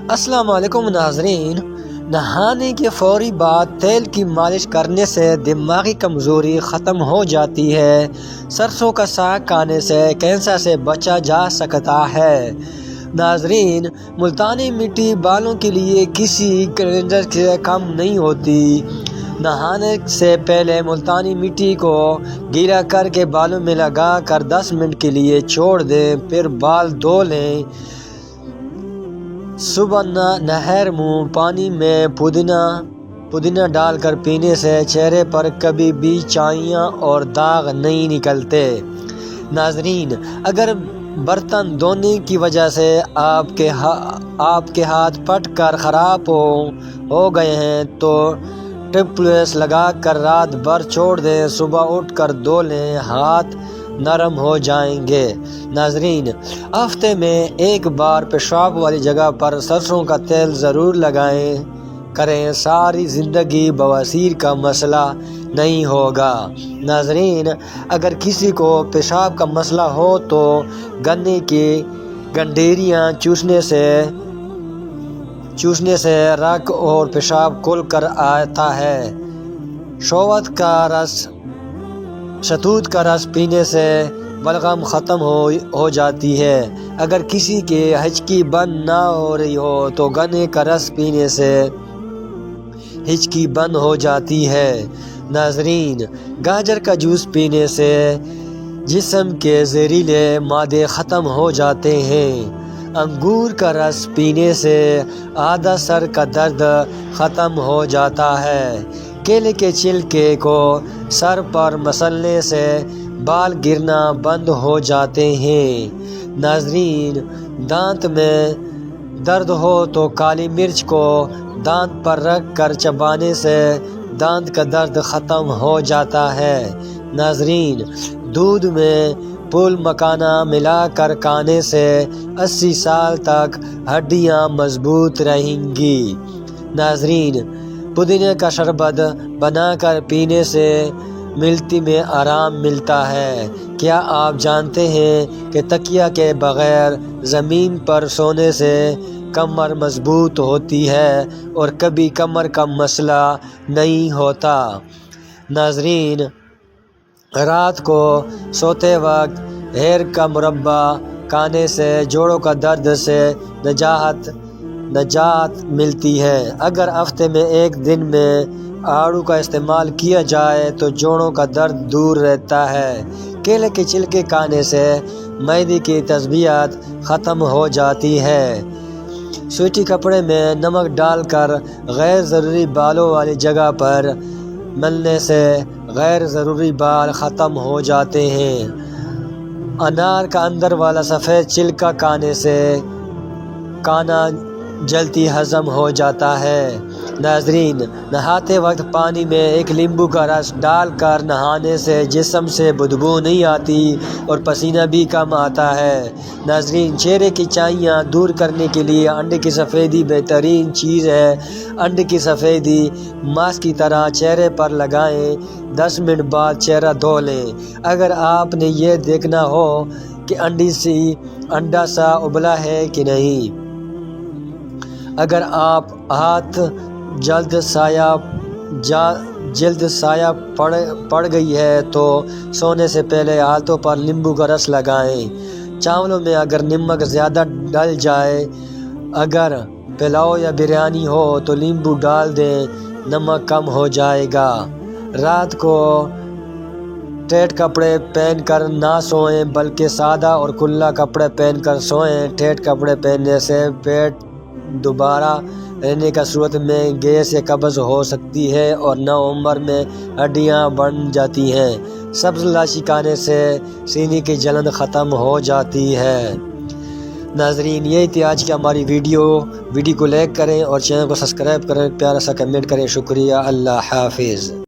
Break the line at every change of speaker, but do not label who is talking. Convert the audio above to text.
السلام علیکم ناظرین، نہانے کے فوری بعد تیل کی مالش کرنے سے دماغی کمزوری ختم ہو جاتی ہے۔ سرسوں کا ساگ کھانے سے کینسر سے بچا جا سکتا ہے۔ ناظرین، ملتانی مٹی بالوں کے لیے کسی کلینزر سے کم نہیں ہوتی۔ نہانے سے پہلے ملتانی مٹی کو گیلا کر کے بالوں میں لگا کر 10 منٹ کے لیے چھوڑ دیں، پھر بال دھو لیں۔ صبح نہر منہ پانی میں پودینہ ڈال کر پینے سے چہرے پر کبھی بھی چائیاں اور داغ نہیں نکلتے۔ ناظرین، اگر برتن دھونے کی وجہ سے آپ کے ہاتھ پھٹ کر خراب ہو گئے ہیں تو ٹیوب لگا کر رات بھر چھوڑ دیں، صبح اٹھ کر دھو لیں، ہاتھ نرم ہو جائیں گے۔ ناظرین، ہفتے میں ایک بار پیشاب والی جگہ پر سرسوں کا تیل ضرور لگائیں کریں، ساری زندگی بواسیر کا مسئلہ نہیں ہوگا۔ ناظرین، اگر کسی کو پیشاب کا مسئلہ ہو تو گنے کی گنڈیریاں چوسنے سے رگ اور پیشاب کھل کر آتا ہے۔ شہتوت کا رس پینے سے بلغم ختم ہو جاتی ہے۔ اگر کسی کی ہچکی بند نہ ہو رہی ہو تو گنے کا رس پینے سے ہچکی بند ہو جاتی ہے۔ ناظرین، گاجر کا جوس پینے سے جسم کے زہریلے مادے ختم ہو جاتے ہیں۔ انگور کا رس پینے سے آدھا سر کا درد ختم ہو جاتا ہے۔ کیلے کے چھلکے کو سر پر مسلنے سے بال گرنا بند ہو جاتے ہیں۔ ناظرین، دانت میں درد ہو تو کالی مرچ کو دانت پر رکھ کر چبانے سے دانت کا درد ختم ہو جاتا ہے۔ ناظرین، دودھ میں پھول مکھانا ملا کر کھانے سے 80 سال تک ہڈیاں مضبوط رہیں گی۔ ناظرین، پودینے کا شربت بنا کر پینے سے ملتی میں آرام ملتا ہے۔ کیا آپ جانتے ہیں کہ تکیہ کے بغیر زمین پر سونے سے کمر مضبوط ہوتی ہے اور کبھی کمر کا مسئلہ نہیں ہوتا؟ ناظرین، رات کو سوتے وقت ہیر کا مربع کھانے سے جوڑوں کا درد سے نجات ملتی ہے۔ اگر ہفتے میں ایک دن میں آڑو کا استعمال کیا جائے تو جوڑوں کا درد دور رہتا ہے۔ کیلے کے چھلکے کھانے سے معدے کی تذبذب ختم ہو جاتی ہے۔ سوتی کپڑے میں نمک ڈال کر غیر ضروری بالوں والی جگہ پر ملنے سے غیر ضروری بال ختم ہو جاتے ہیں۔ انار کا اندر والا سفید چھلکا کھانے سے کھانا جلدی ہضم ہو جاتا ہے۔ ناظرین، نہاتے وقت پانی میں ایک لیمبو کا رس ڈال کر نہانے سے جسم سے بدبو نہیں آتی اور پسینہ بھی کم آتا ہے۔ ناظرین، چہرے کی چائیاں دور کرنے کے لیے انڈے کی سفیدی بہترین چیز ہے۔ انڈے کی سفیدی ماسک کی طرح چہرے پر لگائیں، 10 منٹ بعد چہرہ دھو لیں۔ اگر آپ نے یہ دیکھنا ہو کہ انڈا سا ابلا ہے کہ نہیں، اگر آپ ہاتھ جلد سایہ پڑ گئی ہے تو سونے سے پہلے ہاتھوں پر لیمبو کا رس لگائیں۔ چاولوں میں اگر نمک زیادہ ڈل جائے، اگر پلاؤ یا بریانی ہو تو لیمبو ڈال دیں، نمک کم ہو جائے گا۔ رات کو ٹائٹ کپڑے پہن کر نہ سوئیں بلکہ سادہ اور کھلا کپڑے پہن کر سوئیں۔ ٹائٹ کپڑے پہننے سے پیٹ دوبارہ رہنے کی صورت میں گیس یا قبض ہو سکتی ہے اور نوعمر میں ہڈیاں بن جاتی ہیں۔ سبز الائچی کھانے سے سینے کی جلن ختم ہو جاتی ہے۔ ناظرین، یہ تھی آج کی ہماری ویڈیو کو لائک کریں اور چینل کو سبسکرائب کریں، پیارا سا کمنٹ کریں۔ شکریہ، اللہ حافظ۔